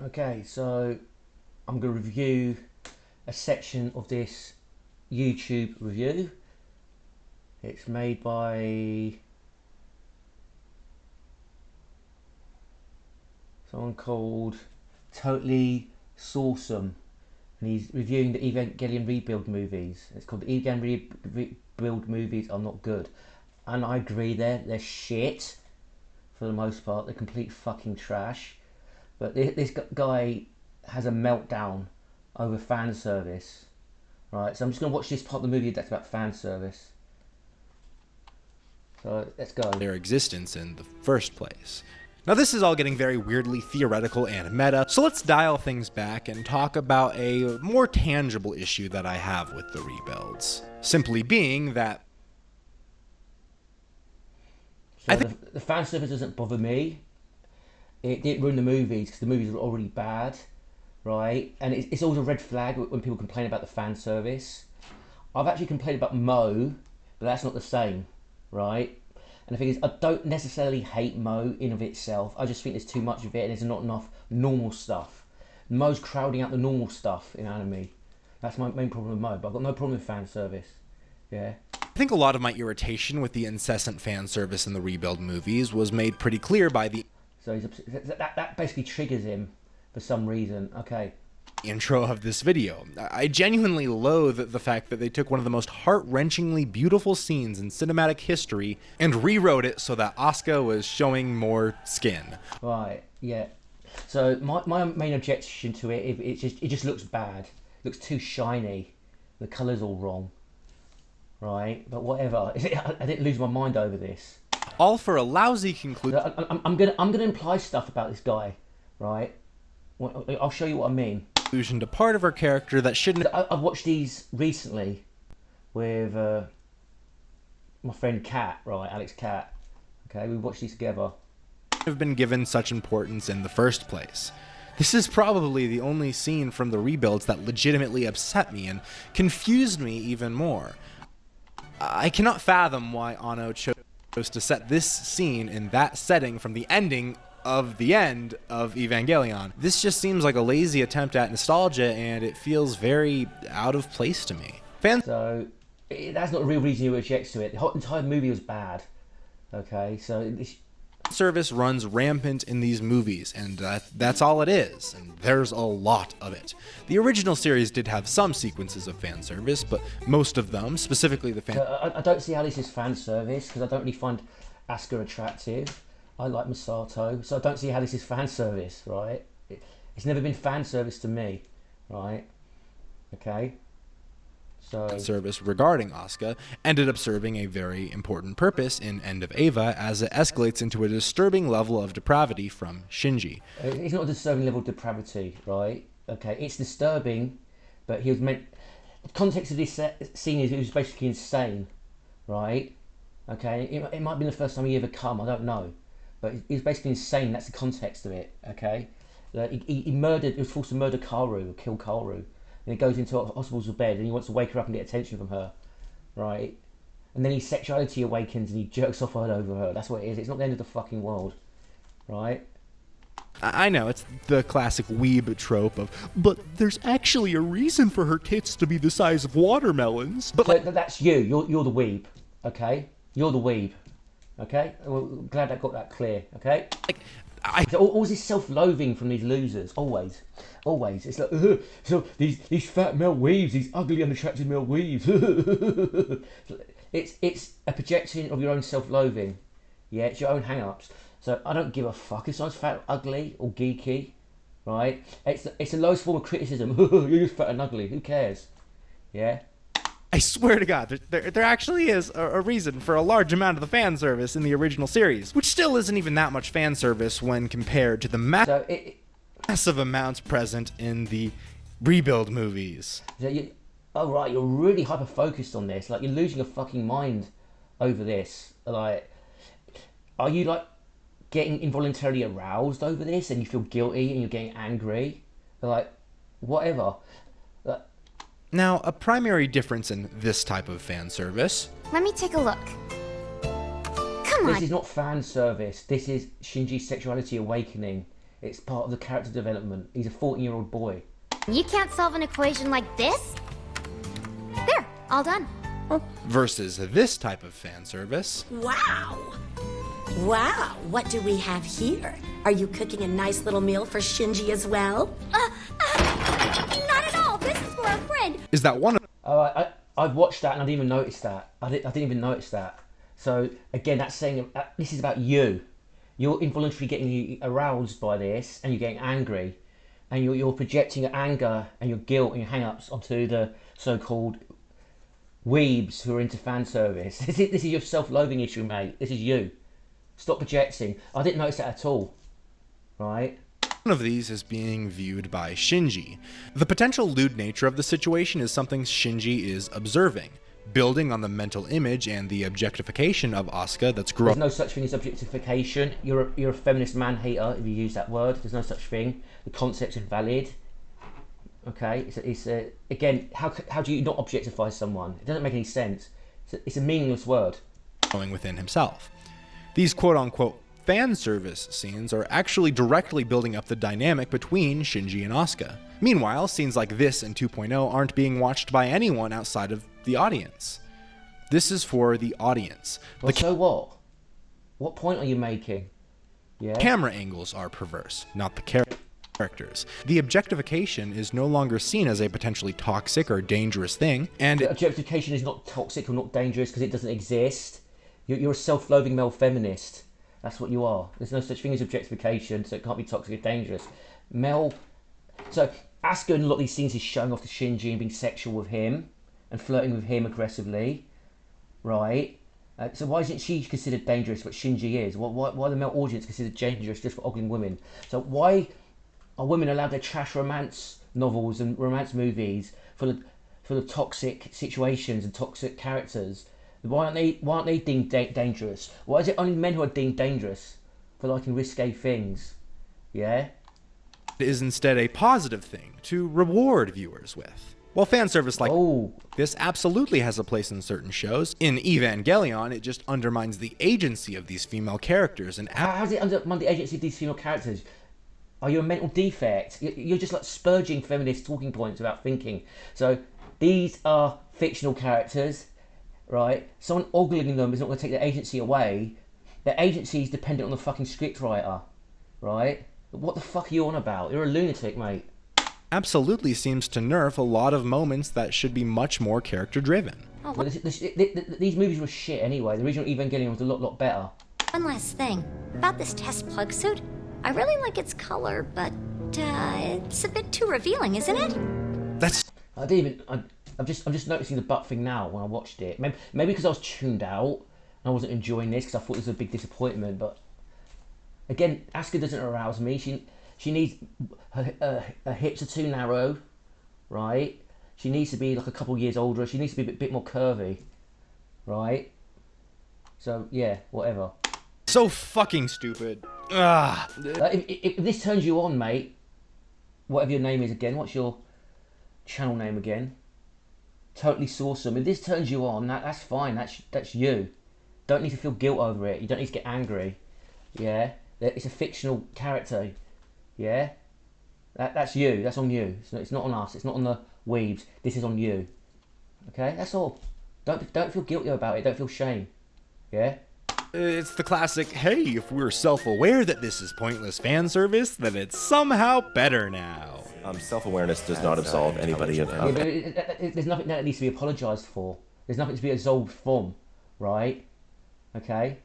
Okay, so I'm going to review a section of this YouTube review. It's made by someone called Totally Sawsome, and he's reviewing the Evangelion Rebuild movies. It's called the Evangelion Rebuild movies are not good, and I agree. They're shit for the most part. They're complete fucking trash. But this guy has a meltdown over fan service, right? So I'm just going to watch this part of the movie that's about fan service. So let's go. Their existence in the first place. Now this is all getting very weirdly theoretical and meta, so let's dial things back and talk about a more tangible issue that I have with the rebuilds. Simply being that So the fan service doesn't bother me. It didn't ruin the movies because the movies were already bad, right? And it's always a red flag when people complain about the fan service. I've actually complained about Mo, but that's not the same, right? And the thing is, I don't necessarily hate Mo in of itself. I just think there's too much of it and there's not enough normal stuff. Mo's crowding out the normal stuff in anime. That's my main problem with Mo, but I've got no problem with fan service. Yeah. I think a lot of my irritation with the incessant fan service in the rebuild movies was made pretty clear by the So that basically triggers him for some reason. Okay. intro of this video. I genuinely loathe the fact that they took one of the most heart-wrenchingly beautiful scenes in cinematic history and rewrote it so that Asuka was showing more skin. Right, yeah. So my main objection to it, it just looks bad. It looks too shiny. The colour's all wrong. Right, but whatever. I didn't lose my mind over this. All for a lousy conclusion. I'm gonna imply stuff about this guy, right? I'll show you what I mean. To part of her character that shouldn't I've watched these recently with my friend Kat, right, Alex Kat. Okay, we watched these together. have been given such importance in the first place. This is probably the only scene from the rebuilds that legitimately upset me and confused me even more. I cannot fathom why Anno chose to set this scene in that setting from the ending of the end of Evangelion. This just seems like a lazy attempt at nostalgia, and it feels very out of place to me. So that's not the real reason you object to it. The whole entire movie was bad. Okay, so this Service runs rampant in these movies, and that's all it is, and there's a lot of it. The original series did have some sequences of fan service, but most of them, specifically the fan... I don't see how this is fan service, because I don't really find Asuka attractive. I like Misato, so I don't see how this is fan service, right? It's never been fan service to me, right? Okay? So service regarding Asuka ended up serving a very important purpose in End of Eva, as it escalates into a disturbing level of depravity from Shinji. It's not a disturbing level of depravity, right? Okay, it's disturbing, but he was meant... The context of this scene is he was basically insane, right? Okay, it might have been the first time he ever come, I don't know. But he was basically insane, that's the context of it, okay? He was forced to murder Kaoru, or kill Kaoru. And he goes into a hospital's bed and he wants to wake her up and get attention from her, right? And then his sexuality awakens and he jerks off all over her. That's what it is. It's not the end of the fucking world, right? I know, it's the classic weeb trope of, but there's actually a reason for her tits to be the size of watermelons. But so that's you. You're the weeb, okay? You're the weeb, okay? Well, glad I got that clear, okay? So always this self-loathing from these losers, always. It's like, so these fat male weaves, these ugly, unattractive male weaves. it's a projection of your own self-loathing. Yeah, it's your own hang-ups. So I don't give a fuck if someone's fat, ugly, or geeky, right? It's the lowest form of criticism. You're just fat and ugly. Who cares? Yeah. I swear to God, there actually is a reason for a large amount of the fan service in the original series, which still isn't even that much fan service when compared to the massive amounts present in the rebuild movies. So you're really hyper-focused on this. Like, you're losing your fucking mind over this. Like, are you, like, getting involuntarily aroused over this and you feel guilty and you're getting angry? Like, whatever. Now, a primary difference in this type of fan service... Let me take a look. Come on. This is not fan service. This is Shinji's sexuality awakening. It's part of the character development. He's a 14-year-old boy. You can't solve an equation like this? There, all done. Versus this type of fan service. Wow! Wow, what do we have here? Are you cooking a nice little meal for Shinji as well? Not at all. This is for a friend. Is that one of I've watched that and I didn't even notice that. I didn't even notice that. So again, that's saying this is about you. You're involuntarily getting aroused by this, and you're getting angry, and you're projecting your anger and your guilt and your hang-ups onto the so-called weebs who are into fan service. This is your self-loathing issue, mate. This is you. Stop projecting. I didn't notice that at all. Right? One of these is being viewed by Shinji. The potential lewd nature of the situation is something Shinji is observing, building on the mental image and the objectification of Asuka that's growing. There's no such thing as objectification. You're a feminist man-hater if you use that word. There's no such thing. The concept's invalid. Okay? It's again, how do you not objectify someone? It doesn't make any sense. It's a meaningless word. Within himself. These quote-unquote fan service scenes are actually directly building up the dynamic between Shinji and Asuka. Meanwhile, scenes like this in 2.0 aren't being watched by anyone outside of the audience. This is for the audience. Well, so what? What point are you making? Yeah. Camera angles are perverse, not the characters. The objectification is no longer seen as a potentially toxic or dangerous thing, and objectification is not toxic or not dangerous because it doesn't exist. You're a self-loathing male feminist. That's what you are. There's no such thing as objectification, so it can't be toxic or dangerous. So Asuka in a lot of these scenes is showing off to Shinji and being sexual with him and flirting with him aggressively, right? So why isn't she considered dangerous, but Shinji is? Why the male audience considered dangerous just for ogling women? So why are women allowed to trash romance novels and romance movies for the toxic situations and toxic characters? Why aren't they deemed dangerous? Why is it only men who are deemed dangerous for liking risque things? Yeah? It is instead a positive thing to reward viewers with. While fan service like this absolutely has a place in certain shows, in Evangelion it just undermines the agency of these female characters. And how does it undermine the agency of these female characters? Are you a mental defect? You're just like spurging feminist talking points without thinking. So these are fictional characters. Right? Someone ogling them is not going to take their agency away. Their agency is dependent on the fucking scriptwriter. Right? What the fuck are you on about? You're a lunatic, mate. Absolutely seems to nerf a lot of moments that should be much more character driven. Well, these movies were shit anyway. The original Evangelion was a lot better. One last thing. About this test plug suit. I really like its color, but it's a bit too revealing, isn't it? That's... I'm just noticing the butt thing now when I watched it. Maybe because I was tuned out and I wasn't enjoying this because I thought this was a big disappointment. But again, Asuka doesn't arouse me. She needs her hips are too narrow, right? She needs to be like a couple years older. She needs to be a bit more curvy, right? So yeah, whatever. So fucking stupid. Ugh. If this turns you on, mate, whatever your name is again, what's your channel name again? Totally Sawsome. If this turns you on, that's fine. That's you. Don't need to feel guilt over it. You don't need to get angry. Yeah, it's a fictional character. Yeah, that's you. That's on you. It's not on us. It's not on the weebs. This is on you. Okay, that's all. Don't feel guilty about it. Don't feel shame. Yeah. It's the classic, hey, if we're self-aware that this is pointless fan service, then it's somehow better now. Self-awareness does not absolve anybody of... Yeah, but there's nothing that needs to be apologised for. There's nothing to be absolved from, right? Okay?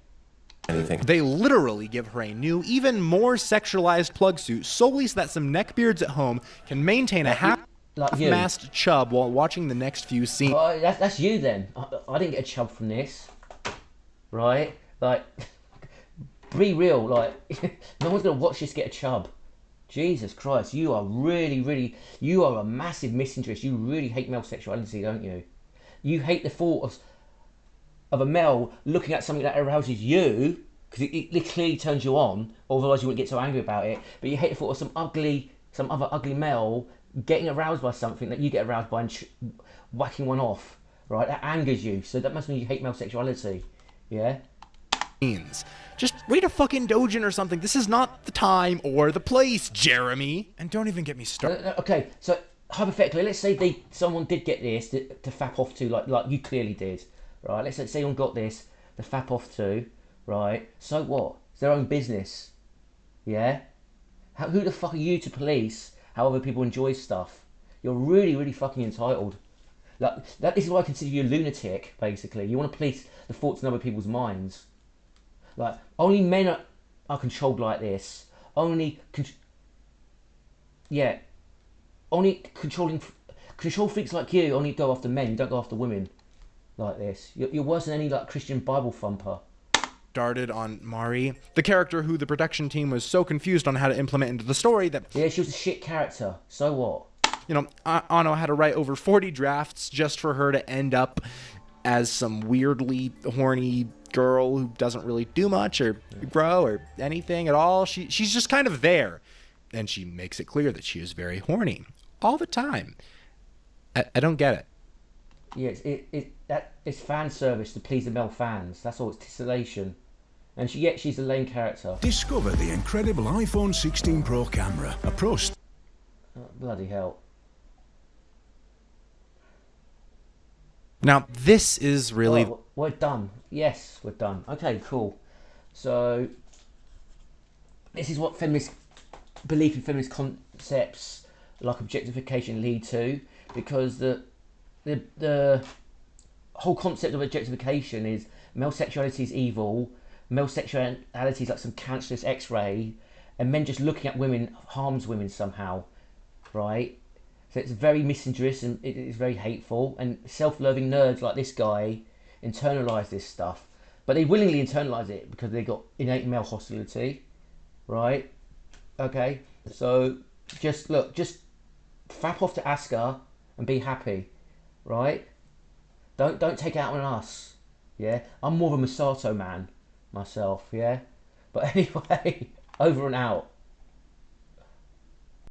Anything. They literally give her a new, even more sexualized plug suit solely so that some neckbeards at home can maintain a half-mast chub while watching the next few scenes. That's you then. I didn't get a chub from this. Right? Like, be real. Like, no one's going to watch this get a chub. Jesus Christ, you are you are a massive misinterest. You really hate male sexuality, don't you? You hate the thought of a male looking at something that arouses you, because it clearly turns you on, otherwise you wouldn't get so angry about it. But you hate the thought of some other ugly male getting aroused by something that you get aroused by and whacking one off, right? That angers you, so that must mean you hate male sexuality, yeah? means. Just read a fucking dojin or something. This is not the time or the place, Jeremy. And don't even get me started. Okay, so hypothetically, let's say someone did get this to fap off to, like you clearly did, right? Let's say someone got this to fap off to, right? So what? It's their own business, yeah? Who the fuck are you to police how other people enjoy stuff? You're really, really fucking entitled. Like, this is why I consider you a lunatic, basically. You want to police the thoughts in other people's minds. Like, only men are controlled like this. Only control freaks like you only go after men. You don't go after women like this. You're worse than any like Christian Bible thumper. Started on Mari, the character who the production team was so confused on how to implement into the story that... Yeah, she was a shit character. So what? You know, Anno had to write over 40 drafts just for her to end up as some weirdly horny girl who doesn't really do much or grow or anything at all. She's just kind of there. And she makes it clear that she is very horny all the time. I don't get it. Yeah, it's fan service to please the male fans. That's all. It's titillation. And she's a lame character. Discover the incredible iPhone 16 Pro camera. A Pro... Oh, bloody hell. Now, this is really... Oh, we're done. Yes, we're done. Okay, cool. So, this is what belief in feminist concepts like objectification lead to, because the whole concept of objectification is male sexuality is evil, male sexuality is like some cancerous X-ray, and men just looking at women harms women somehow, right? So it's very misandrous and it is very hateful, and self-loathing nerds like this guy internalise this stuff, but they willingly internalise it because they got innate male hostility, right? Okay, so just fap off to Asuka and be happy, right? Don't take it out on us, yeah? I'm more of a Masato man myself, yeah? But anyway, over and out.